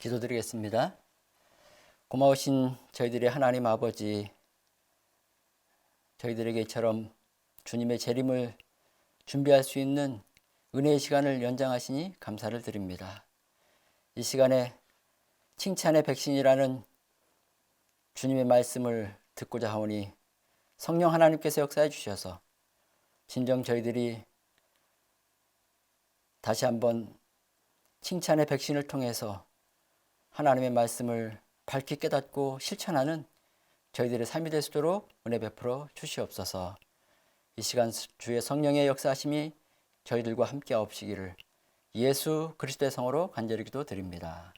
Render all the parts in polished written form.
기도드리겠습니다. 고마우신 저희들의 하나님 아버지, 저희들에게 이처럼 주님의 재림을 준비할 수 있는 은혜의 시간을 연장하시니 감사를 드립니다. 이 시간에 칭찬의 백신이라는 주님의 말씀을 듣고자 하오니 성령 하나님께서 역사해 주셔서 진정 저희들이 다시 한번 칭찬의 백신을 통해서 하나님의 말씀을 밝히 깨닫고 실천하는 저희들의 삶이 될 수 있도록 은혜 베풀어 주시옵소서. 이 시간 주의 성령의 역사하심이 저희들과 함께 하옵시기를 예수 그리스도의 성으로 간절히 기도드립니다.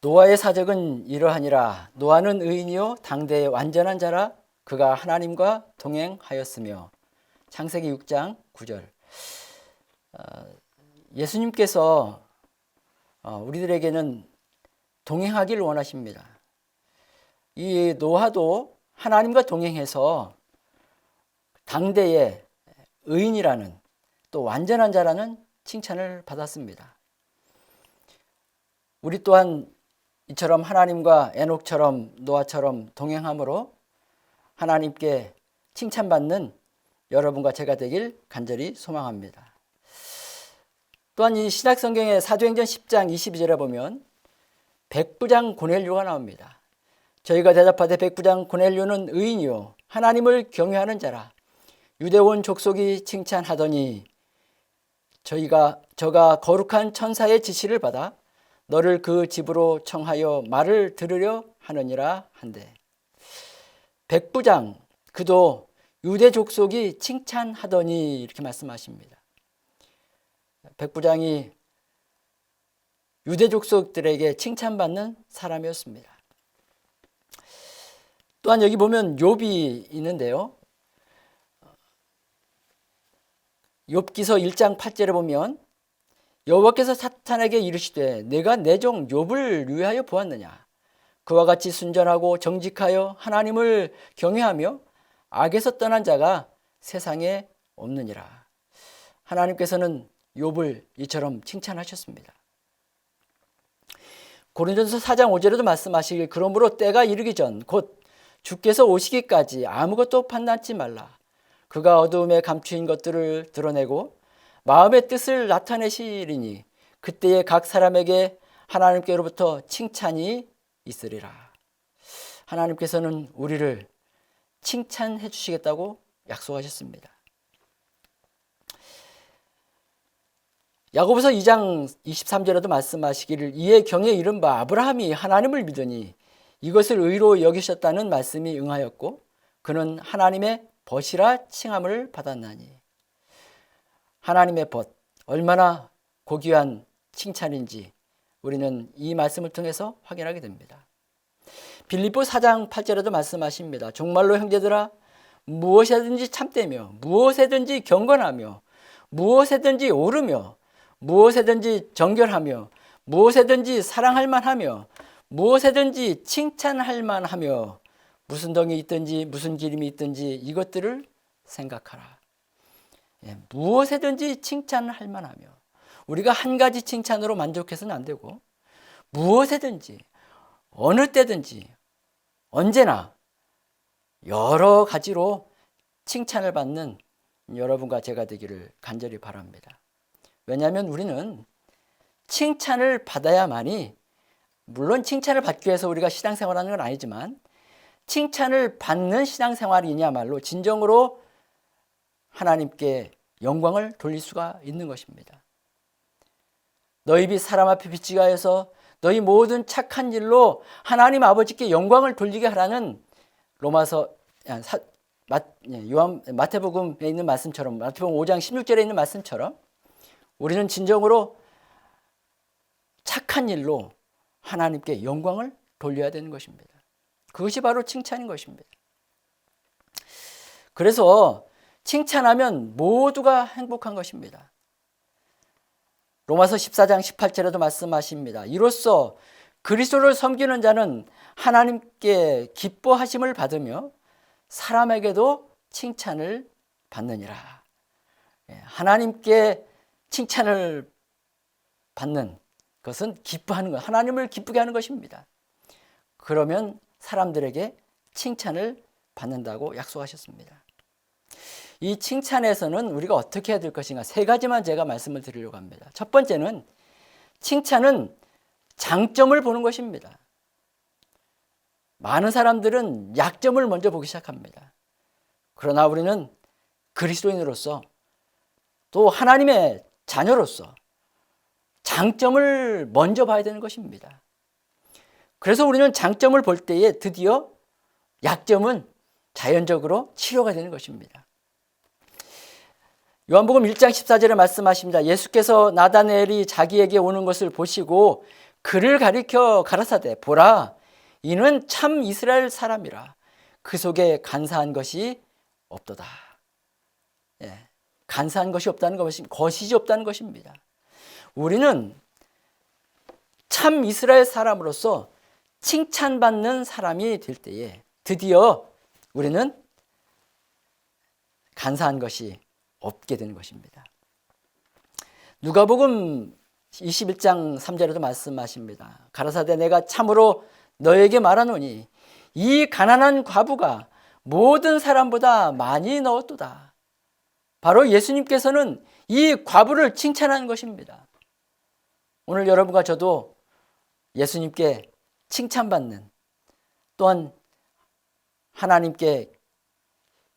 노아의 사적은 이러하니라. 노아는 의인이요 당대의 완전한 자라. 그가 하나님과 동행하였으며. 창세기 6장 9절. 예수님께서 우리들에게는 동행하기를 원하십니다. 이 노아도 하나님과 동행해서 당대의 의인이라는 또 완전한 자라는 칭찬을 받았습니다. 우리 또한 이처럼 하나님과 에녹처럼 노아처럼 동행함으로 하나님께 칭찬받는 여러분과 제가 되길 간절히 소망합니다. 또한 이 신약성경의 사도행전 10장 22절에 보면 백부장 고넬료가 나옵니다. 저희가 대답하되 백부장 고넬료는 의인이요 하나님을 경외하는 자라. 유대온 족속이 칭찬하더니 저가 거룩한 천사의 지시를 받아 너를 그 집으로 청하여 말을 들으려 하느니라 한대. 백부장 그도 유대 족속이 칭찬하더니 이렇게 말씀하십니다. 백부장이 유대 족속들에게 칭찬받는 사람이었습니다. 또한 여기 보면 욥이 있는데요. 욥기서 1장 8절에 보면 여호와께서 사탄에게 이르시되 내가 내 종 욥을 유해하여 보았느냐. 그와 같이 순전하고 정직하여 하나님을 경외하며 악에서 떠난 자가 세상에 없느니라. 하나님께서는 욥을 이처럼 칭찬하셨습니다. 고린도전서 4장 5절에도 말씀하시길 그러므로 때가 이르기 전 곧 주께서 오시기까지 아무것도 판단치 말라. 그가 어두움에 감추인 것들을 드러내고 마음의 뜻을 나타내시리니 그때에 각 사람에게 하나님께로부터 칭찬이 있으리라. 하나님께서는 우리를 칭찬해 주시겠다고 약속하셨습니다. 야고보서 2장 23절에도 말씀하시기를 이에 경에 이른 바 아브라함이 하나님을 믿으니 이것을 의로 여기셨다는 말씀이 응하였고 그는 하나님의 벗이라 칭함을 받았나니. 하나님의 벗 얼마나 고귀한 칭찬인지 우리는 이 말씀을 통해서 확인하게 됩니다. 빌립보 4장 8절에도 말씀하십니다. 정말로 형제들아 무엇이든지 참되며 무엇이든지 경건하며 무엇이든지 옳으며 무엇이든지 정결하며 무엇이든지 사랑할 만하며 무엇이든지 칭찬할 만하며 무슨 덕이 있든지 무슨 기림이 있든지 이것들을 생각하라. 무엇이든지 칭찬할 만하며 우리가 한 가지 칭찬으로 만족해서는 안 되고 무엇이든지 어느 때든지 언제나 여러 가지로 칭찬을 받는 여러분과 제가 되기를 간절히 바랍니다. 왜냐하면 우리는 칭찬을 받아야만이 물론 칭찬을 받기 위해서 우리가 신앙생활하는 건 아니지만 칭찬을 받는 신앙생활이냐말로 진정으로 하나님께 영광을 돌릴 수가 있는 것입니다. 너희 빛 사람 앞에 빛이 하여서 너희 모든 착한 일로 하나님 아버지께 영광을 돌리게 하라는 마태복음에 있는 말씀처럼 마태복음 5장 16절에 있는 말씀처럼 우리는 진정으로 착한 일로 하나님께 영광을 돌려야 되는 것입니다. 그것이 바로 칭찬인 것입니다. 그래서 칭찬하면 모두가 행복한 것입니다. 로마서 14장 18절에도 말씀하십니다. 이로써 그리스도를 섬기는 자는 하나님께 기뻐하심을 받으며 사람에게도 칭찬을 받느니라. 하나님께 칭찬을 받는 것은 기뻐하는 것, 하나님을 기쁘게 하는 것입니다. 그러면 사람들에게 칭찬을 받는다고 약속하셨습니다. 이 칭찬에서는 우리가 어떻게 해야 될 것인가, 세 가지만 제가 말씀을 드리려고 합니다. 첫 번째는 칭찬은 장점을 보는 것입니다. 많은 사람들은 약점을 먼저 보기 시작합니다. 그러나 우리는 그리스도인으로서 또 하나님의 자녀로서 장점을 먼저 봐야 되는 것입니다. 그래서 우리는 장점을 볼 때에 드디어 약점은 자연적으로 치료가 되는 것입니다. 요한복음 1장 14절에 말씀하십니다. 예수께서 나다나엘이 자기에게 오는 것을 보시고 그를 가리켜 가라사대 보라 이는 참 이스라엘 사람이라 그 속에 간사한 것이 없도다. 간사한 것이 없다는 것이 거짓이 없다는 것입니다. 우리는 참 이스라엘 사람으로서 칭찬받는 사람이 될 때에 드디어 우리는 간사한 것이 없게 되는 것입니다. 누가복음 21장 3절에도 말씀하십니다. 가라사대 내가 참으로 너에게 말하노니 이 가난한 과부가 모든 사람보다 많이 넣었도다. 바로 예수님께서는 이 과부를 칭찬하는 것입니다. 오늘 여러분과 저도 예수님께 칭찬받는 또한 하나님께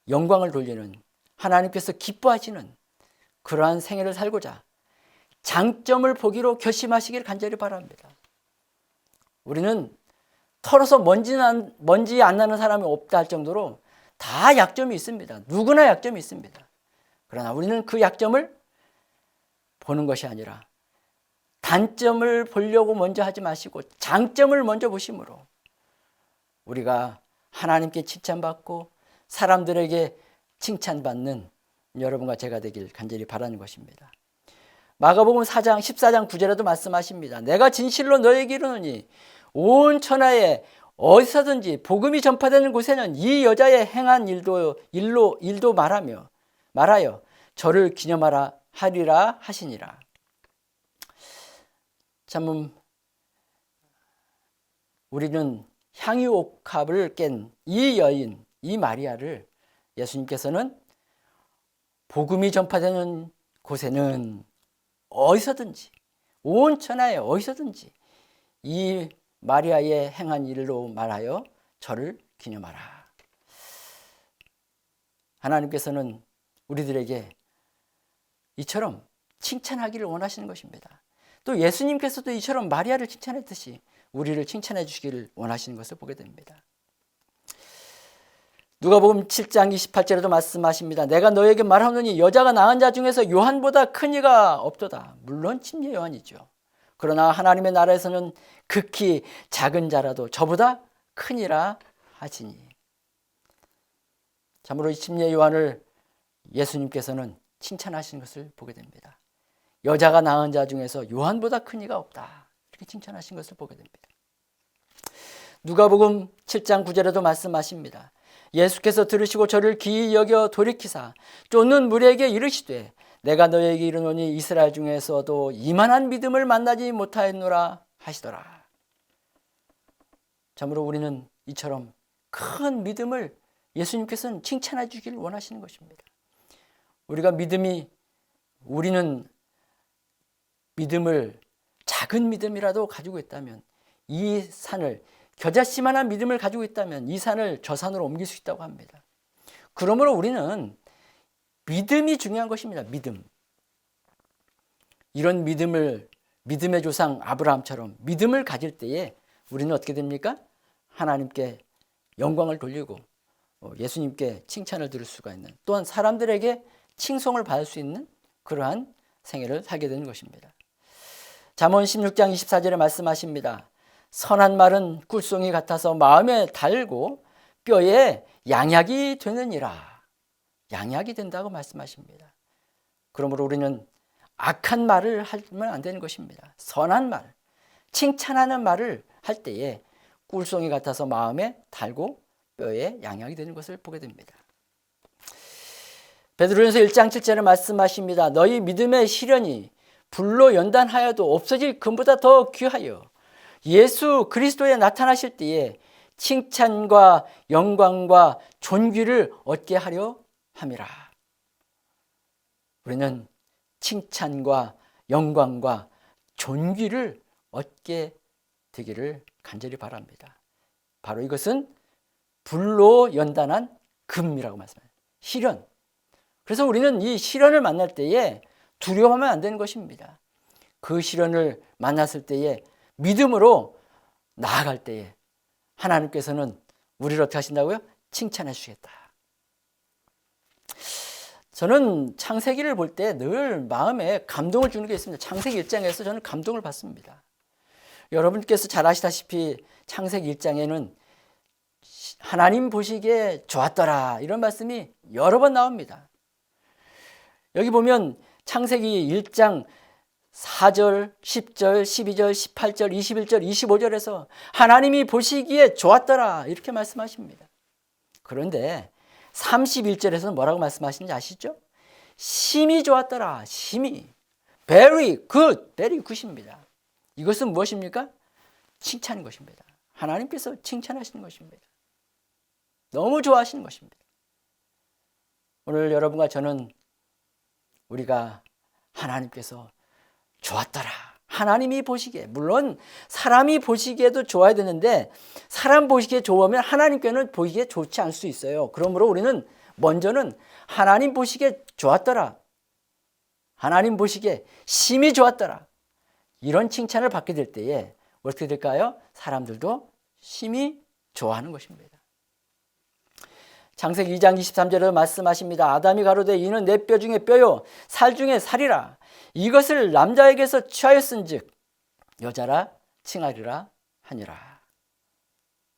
영광을 돌리는 하나님께서 기뻐하시는 그러한 생애를 살고자 장점을 보기로 결심하시길 간절히 바랍니다. 우리는 털어서 먼지 안 나는 사람이 없다 할 정도로 다 약점이 있습니다. 누구나 약점이 있습니다. 그러나 우리는 그 약점을 보는 것이 아니라 단점을 보려고 먼저 하지 마시고 장점을 먼저 보심으로 우리가 하나님께 칭찬받고 사람들에게 칭찬받는 여러분과 제가 되길 간절히 바라는 것입니다. 마가복음 4장 14장 9절에도 말씀하십니다. 내가 진실로 너에게 이르노니 온 천하에 어디서든지 복음이 전파되는 곳에는 이 여자의 행한 일도 말하여 저를 기념하라 하리라 하시니라. 참 우리는 향유옥합을 깬 이 여인, 이 마리아를 예수님께서는 복음이 전파되는 곳에는 어디서든지 온 천하에 어디서든지 이 마리아의 행한 일로 말하여 저를 기념하라. 하나님께서는 우리들에게 이처럼 칭찬하기를 원하시는 것입니다. 또 예수님께서도 이처럼 마리아를 칭찬했듯이 우리를 칭찬해 주시기를 원하시는 것을 보게 됩니다. 누가복음 7장 28절에도 말씀하십니다. 내가 너에게 말하노니 여자가 낳은 자 중에서 요한보다 큰 이가 없도다. 물론 침례 요한이죠. 그러나 하나님의 나라에서는 극히 작은 자라도 저보다 크니라 하시니. 참으로 이 침례 요한을 예수님께서는 칭찬하시는 것을 보게 됩니다. 여자가 낳은 자 중에서 요한보다 큰 이가 없다. 이렇게 칭찬하신 것을 보게 됩니다. 누가복음 7장 9절에도 말씀하십니다. 예수께서 들으시고 저를 기이 여겨 돌이키사 쫓는 무리에게 이르시되 내가 너에게 이르노니 이스라엘 중에서도 이만한 믿음을 만나지 못하였노라 하시더라. 참으로 우리는 이처럼 큰 믿음을 예수님께서는 칭찬해 주기를 원하시는 것입니다. 우리는 믿음을 작은 믿음이라도 가지고 있다면 이 산을 겨자씨만한 믿음을 가지고 있다면 이 산을 저 산으로 옮길 수 있다고 합니다. 그러므로 우리는 믿음이 중요한 것입니다. 믿음. 이런 믿음의 조상 아브라함처럼 믿음을 가질 때에 우리는 어떻게 됩니까? 하나님께 영광을 돌리고 예수님께 칭찬을 들을 수가 있는, 또한 사람들에게 칭송을 받을 수 있는 그러한 생애를 살게 되는 것입니다. 잠언 16장 24절에 말씀하십니다. 선한 말은 꿀송이 같아서 마음에 달고 뼈에 양약이 되느니라. 양약이 된다고 말씀하십니다. 그러므로 우리는 악한 말을 하면 안 되는 것입니다. 선한 말, 칭찬하는 말을 할 때에 꿀송이 같아서 마음에 달고 뼈에 양약이 되는 것을 보게 됩니다. 베드로전서 1장 7절에 말씀하십니다. 너희 믿음의 시련이 불로 연단하여도 없어질 금보다 더 귀하여 예수 그리스도에 나타나실 때에 칭찬과 영광과 존귀를 얻게 하려 함이라. 우리는 칭찬과 영광과 존귀를 얻게 되기를 간절히 바랍니다. 바로 이것은 불로 연단한 금이라고 말씀합니다. 시련. 그래서 우리는 이 시련을 만날 때에 두려워하면 안 되는 것입니다. 그 시련을 만났을 때에 믿음으로 나아갈 때에 하나님께서는 우리를 어떻게 하신다고요? 칭찬해 주시겠다. 저는 창세기를 볼 때 늘 마음에 감동을 주는 게 있습니다. 창세기 1장에서 저는 감동을 받습니다. 여러분께서 잘 아시다시피 창세기 1장에는 하나님 보시기에 좋았더라 이런 말씀이 여러 번 나옵니다. 여기 보면 창세기 1장 4절, 10절, 12절, 18절, 21절, 25절에서 하나님이 보시기에 좋았더라 이렇게 말씀하십니다. 그런데 31절에서는 뭐라고 말씀하시는지 아시죠? 심히 좋았더라. 심히. Very good. Very good입니다. 이것은 무엇입니까? 칭찬인 것입니다. 하나님께서 칭찬하시는 것입니다. 너무 좋아하시는 것입니다. 오늘 여러분과 저는 우리가 하나님께서 좋았더라. 하나님이 보시기에, 물론 사람이 보시기에도 좋아야 되는데 사람 보시기에 좋으면 하나님께는 보기에 좋지 않을 수 있어요. 그러므로 우리는 먼저는 하나님 보시기에 좋았더라. 하나님 보시기에 심히 좋았더라. 이런 칭찬을 받게 될 때에 어떻게 될까요? 사람들도 심히 좋아하는 것입니다. 창세기 2장 23절에 말씀하십니다. 아담이 가로되 이는 내 뼈 중에 뼈요 살 중에 살이라. 이것을 남자에게서 취하였은즉 여자라 칭하리라 하니라.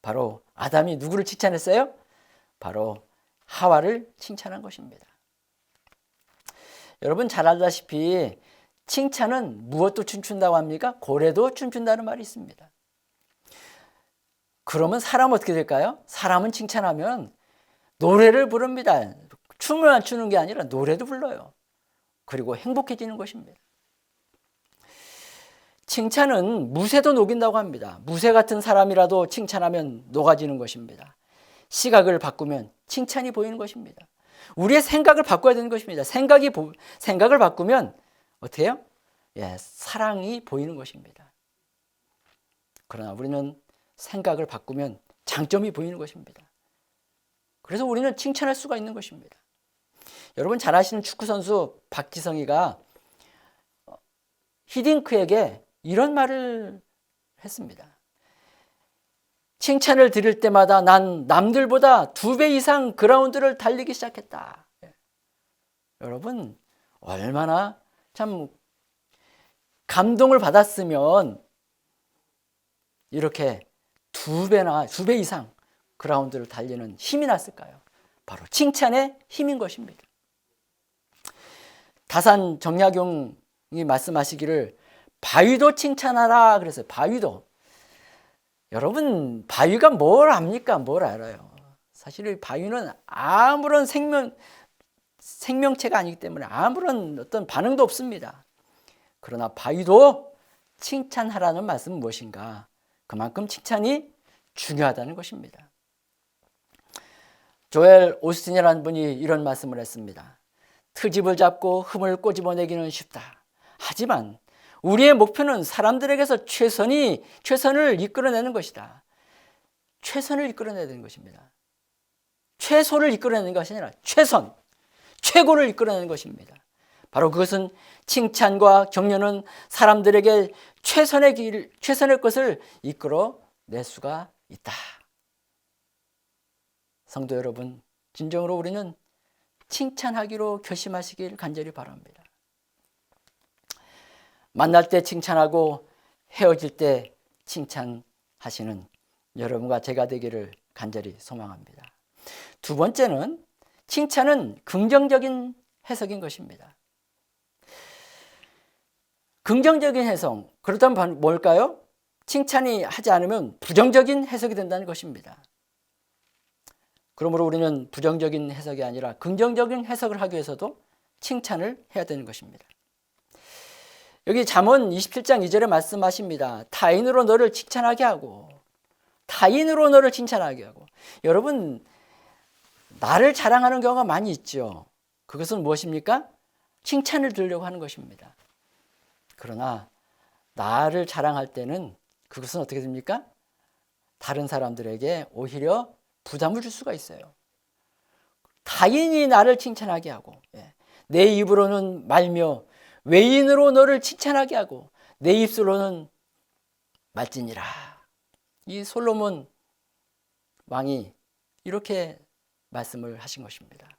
바로 아담이 누구를 칭찬했어요? 바로 하와를 칭찬한 것입니다. 여러분 잘 알다시피 칭찬은 무엇도 춤춘다고 합니까? 고래도 춤춘다는 말이 있습니다. 그러면 사람은 어떻게 될까요? 사람은 칭찬하면 노래를 부릅니다. 춤을 안 추는 게 아니라 노래도 불러요. 그리고 행복해지는 것입니다. 칭찬은 무쇠도 녹인다고 합니다. 무쇠 같은 사람이라도 칭찬하면 녹아지는 것입니다. 시각을 바꾸면 칭찬이 보이는 것입니다. 우리의 생각을 바꿔야 되는 것입니다. 생각을 바꾸면 어떻게 해요? 사랑이 보이는 것입니다. 그러나 우리는 생각을 바꾸면 장점이 보이는 것입니다. 그래서 우리는 칭찬할 수가 있는 것입니다. 여러분 잘 아시는 축구선수 박지성이가 히딩크에게 이런 말을 했습니다. 칭찬을 들을 때마다 난 남들보다 2배 이상 그라운드를 달리기 시작했다. 여러분 얼마나 참 감동을 받았으면 이렇게 2배 이상 그라운드를 달리는 힘이 났을까요? 바로 칭찬의 힘인 것입니다. 다산 정약용이 말씀하시기를 바위도 칭찬하라 그랬어요. 바위도. 여러분 바위가 뭘 압니까? 뭘 알아요? 사실 바위는 아무런 생명체가 아니기 때문에 아무런 어떤 반응도 없습니다. 그러나 바위도 칭찬하라는 말씀은 무엇인가? 그만큼 칭찬이 중요하다는 것입니다. 조엘 오스틴이라는 분이 이런 말씀을 했습니다. 트집을 잡고 흠을 꼬집어내기는 쉽다. 하지만 우리의 목표는 사람들에게서 최선을 이끌어내는 것이다. 최선을 이끌어내야 되는 것입니다. 최소를 이끌어내는 것이 아니라 최고를 이끌어내는 것입니다. 바로 그것은 칭찬과 격려는 사람들에게 최선의 것을 이끌어낼 수가 있다. 성도 여러분, 진정으로 우리는 칭찬하기로 결심하시길 간절히 바랍니다. 만날 때 칭찬하고 헤어질 때 칭찬하시는 여러분과 제가 되기를 간절히 소망합니다. 두 번째는 칭찬은 긍정적인 해석인 것입니다. 긍정적인 해석, 그렇다면 뭘까요? 칭찬이 하지 않으면 부정적인 해석이 된다는 것입니다. 그러므로 우리는 부정적인 해석이 아니라 긍정적인 해석을 하기 위해서도 칭찬을 해야 되는 것입니다. 여기 잠언 27장 2절에 말씀하십니다. 타인으로 너를 칭찬하게 하고, 타인으로 너를 칭찬하게 하고. 여러분, 나를 자랑하는 경우가 많이 있죠. 그것은 무엇입니까? 칭찬을 들으려고 하는 것입니다. 그러나 나를 자랑할 때는 그것은 어떻게 됩니까? 다른 사람들에게 오히려 부담을 줄 수가 있어요. 타인이 나를 칭찬하게 하고, 내 입으로는 말며 외인으로 너를 칭찬하게 하고 내 입술로는 말지니라. 이 솔로몬 왕이 이렇게 말씀을 하신 것입니다.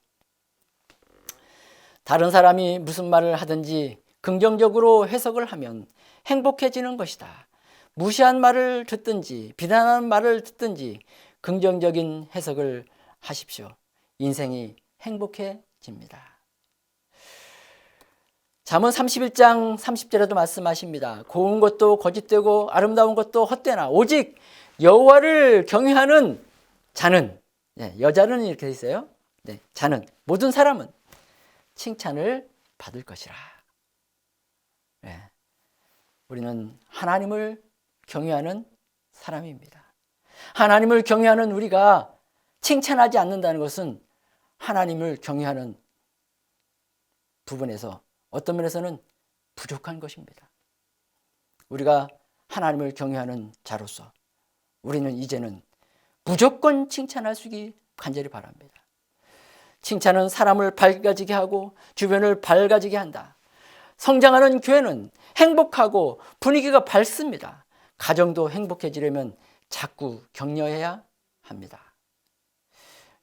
다른 사람이 무슨 말을 하든지 긍정적으로 해석을 하면 행복해지는 것이다. 무시한 말을 듣든지 비난하는 말을 듣든지 긍정적인 해석을 하십시오. 인생이 행복해집니다. 잠언 31장 30절에도 말씀하십니다. 고운 것도 거짓되고 아름다운 것도 헛되나 오직 여호와를 경외하는 자는, 여자는 이렇게 돼 있어요. 자는, 모든 사람은 칭찬을 받을 것이라. 우리는 하나님을 경외하는 사람입니다. 하나님을 경외하는 우리가 칭찬하지 않는다는 것은 하나님을 경외하는 부분에서 어떤 면에서는 부족한 것입니다. 우리가 하나님을 경외하는 자로서 우리는 이제는 무조건 칭찬할 수 있기 간절히 바랍니다. 칭찬은 사람을 밝아지게 하고 주변을 밝아지게 한다. 성장하는 교회는 행복하고 분위기가 밝습니다. 가정도 행복해지려면 자꾸 격려해야 합니다.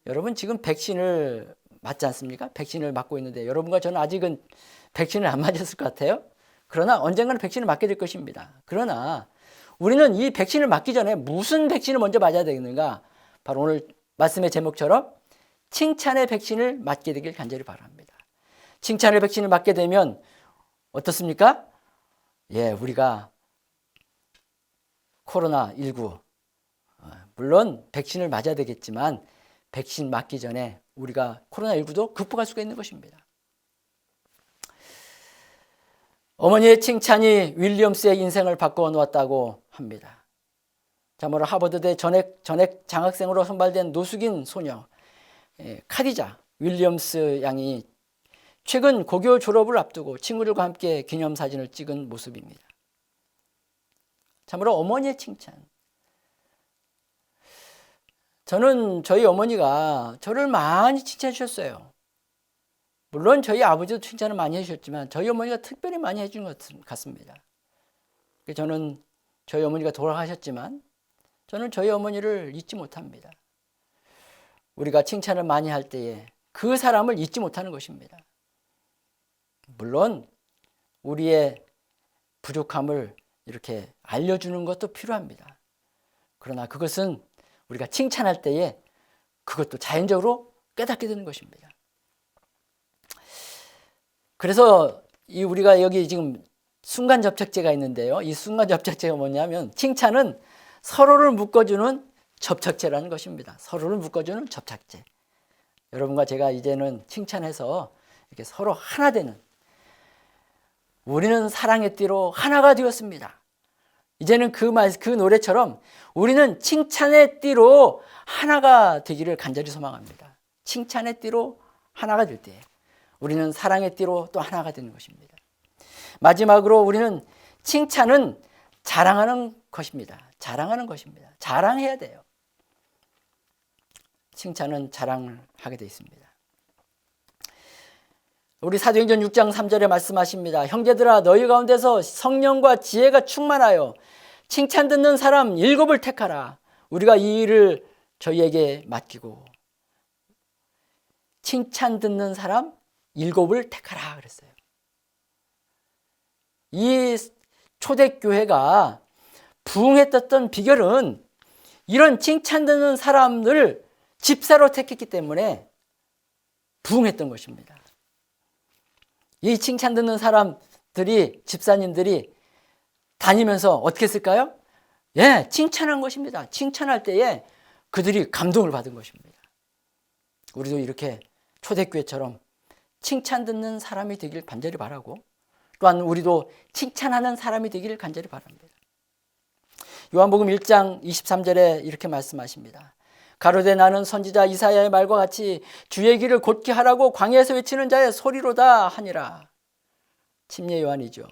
여러분 지금 백신을 맞지 않습니까? 백신을 맞고 있는데 여러분과 저는 아직은 백신을 안 맞았을 것 같아요. 그러나 언젠가는 백신을 맞게 될 것입니다. 그러나 우리는 이 백신을 맞기 전에 무슨 백신을 먼저 맞아야 되는가? 바로 오늘 말씀의 제목처럼 칭찬의 백신을 맞게 되길 간절히 바랍니다. 칭찬의 백신을 맞게 되면 어떻습니까? 우리가 코로나19 물론 백신을 맞아야 되겠지만 백신 맞기 전에 우리가 코로나19도 극복할 수가 있는 것입니다. 어머니의 칭찬이 윌리엄스의 인생을 바꿔 놓았다고 합니다. 참고로 하버드대 전액 장학생으로 선발된 노숙인 소녀 카디자 윌리엄스 양이 최근 고교 졸업을 앞두고 친구들과 함께 기념사진을 찍은 모습입니다. 참으로 어머니의 칭찬. 저는 저희 어머니가 저를 많이 칭찬해 주셨어요. 물론 저희 아버지도 칭찬을 많이 해주셨지만 저희 어머니가 특별히 많이 해준 것 같습니다. 저는 저희 어머니가 돌아가셨지만 저는 저희 어머니를 잊지 못합니다. 우리가 칭찬을 많이 할 때에 그 사람을 잊지 못하는 것입니다. 물론 우리의 부족함을 이렇게 알려주는 것도 필요합니다. 그러나 그것은 우리가 칭찬할 때에 그것도 자연적으로 깨닫게 되는 것입니다. 그래서 우리가 여기 지금 순간 접착제가 있는데요. 이 순간 접착제가 뭐냐면 칭찬은 서로를 묶어주는 접착제라는 것입니다. 서로를 묶어주는 접착제. 여러분과 제가 이제는 칭찬해서 이렇게 서로 하나 되는, 우리는 사랑의 띠로 하나가 되었습니다. 이제는 그 노래처럼 우리는 칭찬의 띠로 하나가 되기를 간절히 소망합니다. 칭찬의 띠로 하나가 될 때 우리는 사랑의 띠로 또 하나가 되는 것입니다. 마지막으로 우리는 칭찬은 자랑하는 것입니다. 자랑하는 것입니다. 자랑해야 돼요. 칭찬은 자랑을 하게 되어 있습니다. 우리 사도행전 6장 3절에 말씀하십니다. 형제들아 너희 가운데서 성령과 지혜가 충만하여 칭찬 듣는 사람 7을 택하라. 우리가 이 일을 저희에게 맡기고 칭찬 듣는 사람 7을 택하라 그랬어요. 이 초대교회가 부흥했던 비결은 이런 칭찬 듣는 사람을 집사로 택했기 때문에 부흥했던 것입니다. 이 칭찬 듣는 사람들이, 집사님들이 다니면서 어떻게 했을까요? 칭찬한 것입니다. 칭찬할 때에 그들이 감동을 받은 것입니다. 우리도 이렇게 초대교회처럼 칭찬 듣는 사람이 되길 간절히 바라고, 또한 우리도 칭찬하는 사람이 되기를 간절히 바랍니다. 요한복음 1장 23절에 이렇게 말씀하십니다. 가로되 나는 선지자 이사야의 말과 같이 주의 길을 곧게 하라고 광야에서 외치는 자의 소리로다 하니라. 침례 요한이죠.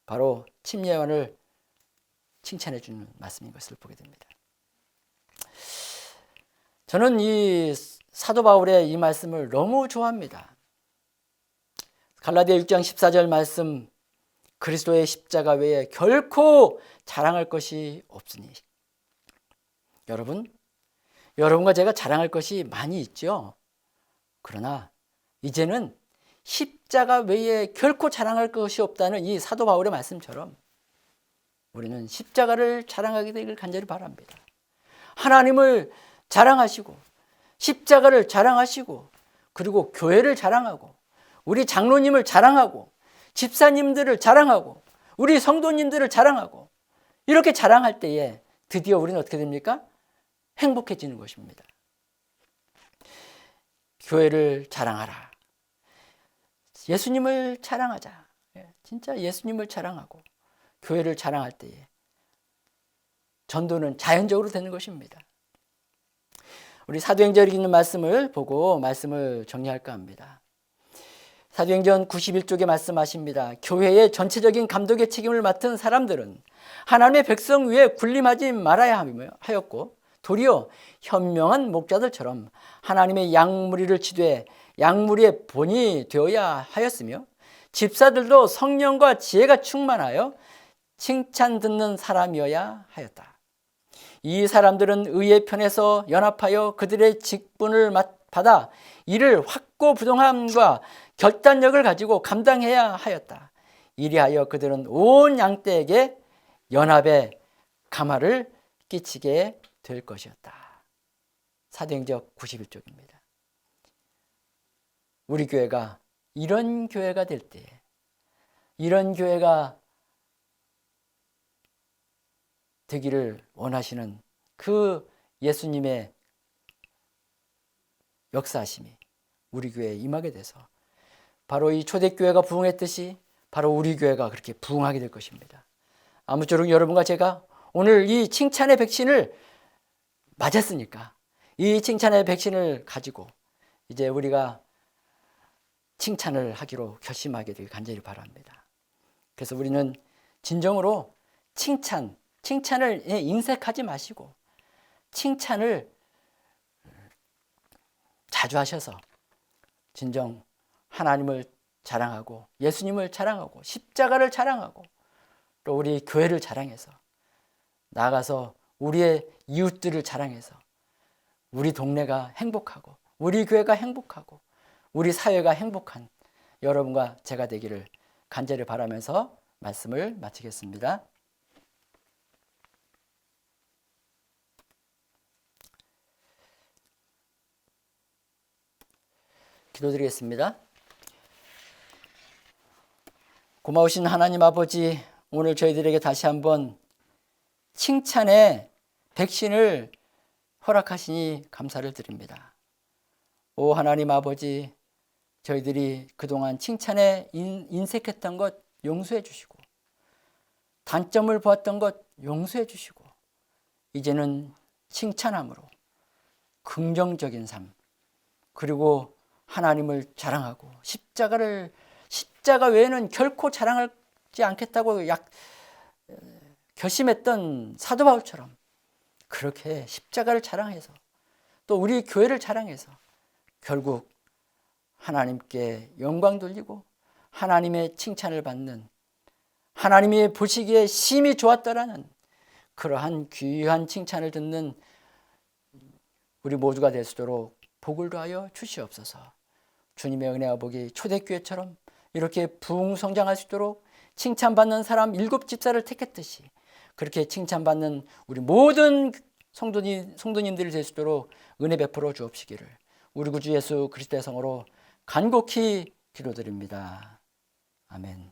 바로 침례 요한을 칭찬해 주는 말씀인 것을 보게 됩니다. 저는 이 사도 바울의 이 말씀을 너무 좋아합니다. 갈라디아 6장 14절 말씀, 그리스도의 십자가 외에 결코 자랑할 것이 없으니. 여러분과 제가 자랑할 것이 많이 있죠. 그러나 이제는 십자가 외에 결코 자랑할 것이 없다는 이 사도 바울의 말씀처럼 우리는 십자가를 자랑하게 되기를 간절히 바랍니다. 하나님을 자랑하시고 십자가를 자랑하시고 그리고 교회를 자랑하고 우리 장로님을 자랑하고 집사님들을 자랑하고 우리 성도님들을 자랑하고 이렇게 자랑할 때에 드디어 우리는 어떻게 됩니까? 행복해지는 것입니다. 교회를 자랑하라. 예수님을 자랑하자. 진짜 예수님을 자랑하고 교회를 자랑할 때에 전도는 자연적으로 되는 것입니다. 우리 사도행전에 있는 말씀을 보고 말씀을 정리할까 합니다. 사도행전 91쪽에 말씀하십니다. 교회의 전체적인 감독의 책임을 맡은 사람들은 하나님의 백성 위에 군림하지 말아야 하였고 도리어 현명한 목자들처럼 하나님의 양무리를 치되 양무리의 본이 되어야 하였으며 집사들도 성령과 지혜가 충만하여 칭찬 듣는 사람이어야 하였다. 이 사람들은 의의 편에서 연합하여 그들의 직분을 받아 이를 확고부동함과 결단력을 가지고 감당해야 하였다. 이리하여 그들은 온 양떼에게 연합의 감화를 끼치게 될 것이었다. 사도행전 91쪽입니다. 우리 교회가 이런 교회가 될 때, 이런 교회가 되기를 원하시는 그 예수님의 역사하심이 우리 교회에 임하게 돼서 바로 이 초대교회가 부흥했듯이 바로 우리 교회가 그렇게 부흥하게 될 것입니다. 아무쪼록 여러분과 제가 오늘 이 칭찬의 백신을 맞았으니까 이 칭찬의 백신을 가지고 이제 우리가 칭찬을 하기로 결심하게 되길 간절히 바랍니다. 그래서 우리는 진정으로 칭찬을 인색하지 마시고 칭찬을 자주 하셔서 진정 하나님을 자랑하고 예수님을 자랑하고 십자가를 자랑하고 또 우리 교회를 자랑해서 나아가서 우리의 이웃들을 자랑해서 우리 동네가 행복하고 우리 교회가 행복하고 우리 사회가 행복한 여러분과 제가 되기를 간절히 바라면서 말씀을 마치겠습니다. 기도드리겠습니다. 고마우신 하나님 아버지, 오늘 저희들에게 다시 한번 칭찬의 백신을 허락하시니 감사를 드립니다. 오 하나님 아버지, 저희들이 그동안 칭찬에 인색했던 것 용서해 주시고 단점을 보았던 것 용서해 주시고 이제는 칭찬함으로 긍정적인 삶 그리고 하나님을 자랑하고 십자가 외에는 결코 자랑하지 않겠다고 결심했던 사도 바울처럼 그렇게 십자가를 자랑해서 또 우리 교회를 자랑해서 결국 하나님께 영광 돌리고 하나님의 칭찬을 받는 하나님이 보시기에 심히 좋았더라는 그러한 귀한 칭찬을 듣는 우리 모두가 될 수 있도록 복을 더하여 주시옵소서. 주님의 은혜와 복이 초대교회처럼 이렇게 부흥성장할 수 있도록 칭찬받는 사람 7집사를 택했듯이 그렇게 칭찬받는 우리 모든 성도님들이 될 수 있도록 은혜 베풀어 주옵시기를 우리 구주 예수 그리스도의 성으로 간곡히 기도드립니다. 아멘.